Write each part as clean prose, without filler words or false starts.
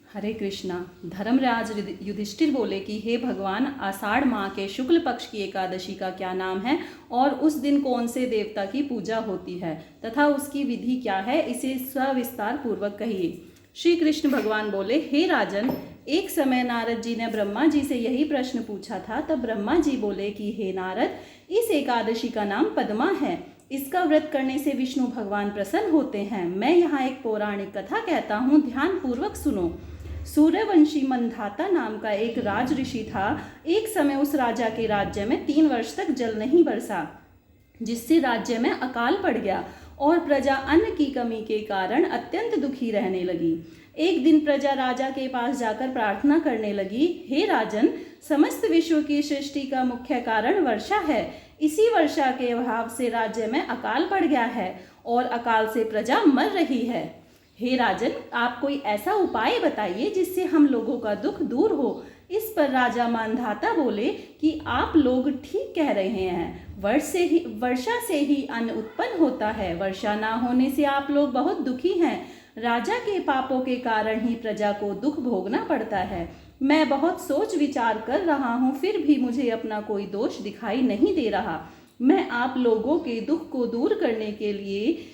हरे कृष्णा। धर्मराज युधिष्ठिर बोले कि हे भगवान, आषाढ़ माह के शुक्ल पक्ष की एकादशी का क्या नाम है और उस दिन कौन से देवता की पूजा होती है तथा उसकी विधि क्या है, इसे सविस्तार पूर्वक कहिए। श्री कृष्ण भगवान बोले, हे राजन, एक समय नारद जी ने ब्रह्मा जी से यही प्रश्न पूछा था। तब ब्रह्मा जी बोले कि हे नारद, इस एकादशी का नाम पद्मा है। इसका व्रत करने से विष्णु भगवान प्रसन्न होते हैं। मैं यहाँ एक पौराणिक कथा कहता हूँ, ध्यान पूर्वक सुनो। सूर्यवंशी मंधाता नाम का एक राज ऋषि था। एक समय उस राजा के राज्य में 3 वर्ष तक जल नहीं बरसा, जिससे राज्य में अकाल पड़ गया और प्रजा अन्न की कमी के कारण अत्यंत दुखी रहने लगी। एक दिन प्रजा राजा के पास जाकर प्रार्थना करने लगी, हे राजन, समस्त विश्व की सृष्टि का मुख्य कारण वर्षा है। इसी वर्षा के अभाव से राज्य में अकाल पड़ गया है और अकाल से प्रजा मर रही है। हे राजन, आप कोई ऐसा उपाय बताइए जिससे हम लोगों का दुख दूर हो। इस पर राजा मानधाता बोले कि आप लोग ठीक कह रहे हैं। वर्षा से ही अन्न उत्पन्न होता है। वर्षा ना होने से आप लोग बहुत दुखी हैं। राजा के पापों के कारण ही प्रजा को दुख भोगना पड़ता है। मैं बहुत सोच विचार कर रहा हूँ, फिर भी मुझे अपना कोई दोष दिखाई नहीं दे रहा। मैं आप लोगों के दुख को दूर करने के लिए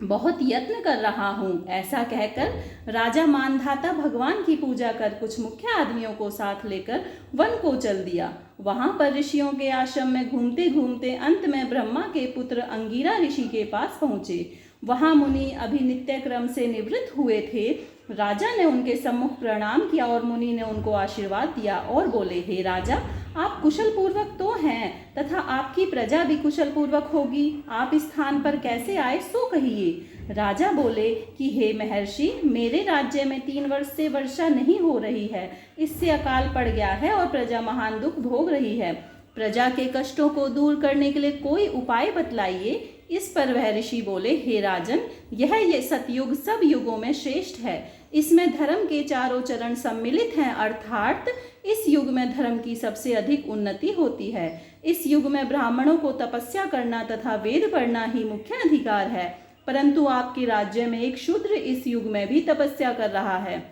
बहुत यत्न कर रहा हूँ। ऐसा कहकर राजा मानधाता भगवान की पूजा कर कुछ मुख्य आदमियों को साथ लेकर वन को चल दिया। वहां पर ऋषियों के आश्रम में घूमते घूमते अंत में ब्रह्मा के पुत्र अंगिरा ऋषि के पास पहुंचे। वहां मुनि अभी नित्य क्रम से निवृत्त हुए थे। राजा ने उनके सम्मुख प्रणाम किया और मुनि ने उनको आशीर्वाद दिया और बोले, हे राजा, आप कुशल पूर्वक तो हैं तथा आपकी प्रजा भी कुशल पूर्वक होगी। आप इस स्थान पर कैसे आए सो कहिए। राजा बोले कि हे महर्षि, मेरे राज्य में 3 वर्ष से वर्षा नहीं हो रही है। इससे अकाल पड़ गया है और प्रजा महान दुख भोग रही है। प्रजा के कष्टों को दूर करने के लिए कोई उपाय बतलाइए। इस पर वह ऋषि बोले, हे राजन, यह सतयुग सब युगों में श्रेष्ठ है। इसमें धर्म के चारों चरण सम्मिलित हैं, अर्थात इस युग में धर्म की सबसे अधिक उन्नति होती है। इस युग में ब्राह्मणों को तपस्या करना तथा वेद पढ़ना ही मुख्य अधिकार है। परंतु आपके राज्य में एक शूद्र इस युग में भी तपस्या कर रहा है।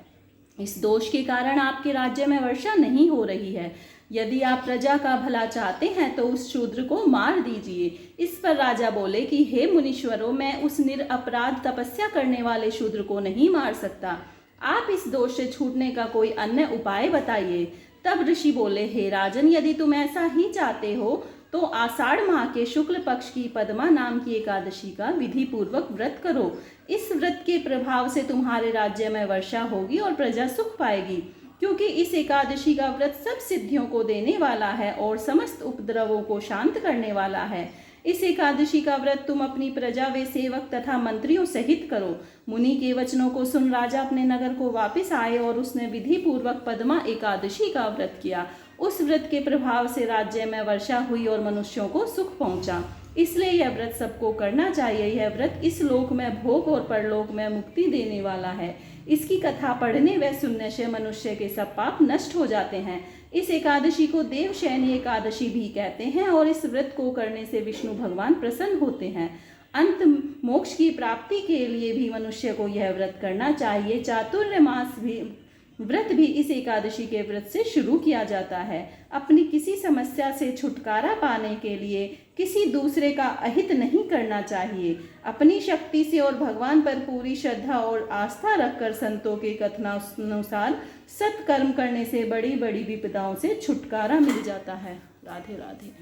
इस दोष के कारण आपके राज्य में वर्षा नहीं हो रही है। यदि आप प्रजा का भला चाहते हैं तो उस शूद्र को मार दीजिए। इस पर राजा बोले कि हे मुनीश्वरों, मैं उस निरपराध तपस्या करने वाले शूद्र को नहीं मार सकता। आप इस दोष से छूटने का कोई अन्य उपाय बताइए। तब ऋषि बोले, हे राजन, यदि तुम ऐसा ही चाहते हो तो आषाढ़ माह के शुक्ल पक्ष की पद्मा नाम की एकादशी का विधि पूर्वक व्रत करो। इस व्रत के प्रभाव से तुम्हारे राज्य में वर्षा होगी और प्रजा सुख पाएगी, क्योंकि इस एकादशी का व्रत सब सिद्धियों को देने वाला है और समस्त उपद्रवों को शांत करने वाला है। इस एकादशी का व्रत तुम अपनी प्रजा व सेवक तथा मंत्रियों सहित करो। मुनि के वचनों को सुन राजा अपने नगर को वापस आए और उसने विधि पूर्वक पद्मा एकादशी का व्रत किया। उस व्रत के प्रभाव से राज्य में वर्षा हुई और मनुष्यों को सुख पहुंचा। इसलिए यह व्रत सबको करना चाहिए। यह व्रत इस लोक में भोग और परलोक में मुक्ति देने वाला है। इसकी कथा पढ़ने व सुनने से मनुष्य के सब पाप नष्ट हो जाते हैं। इस एकादशी को देवशयनी एकादशी भी कहते हैं और इस व्रत को करने से विष्णु भगवान प्रसन्न होते हैं। अंत मोक्ष की प्राप्ति के लिए भी मनुष्य को यह व्रत करना चाहिए। चातुर्मास व्रत भी इस एकादशी के व्रत से शुरू किया जाता है। अपनी किसी समस्या से छुटकारा पाने के लिए किसी दूसरे का अहित नहीं करना चाहिए। अपनी शक्ति से और भगवान पर पूरी श्रद्धा और आस्था रखकर संतों के कथनानुसार सत्कर्म करने से बड़ी बड़ी विपदाओं से छुटकारा मिल जाता है। राधे राधे।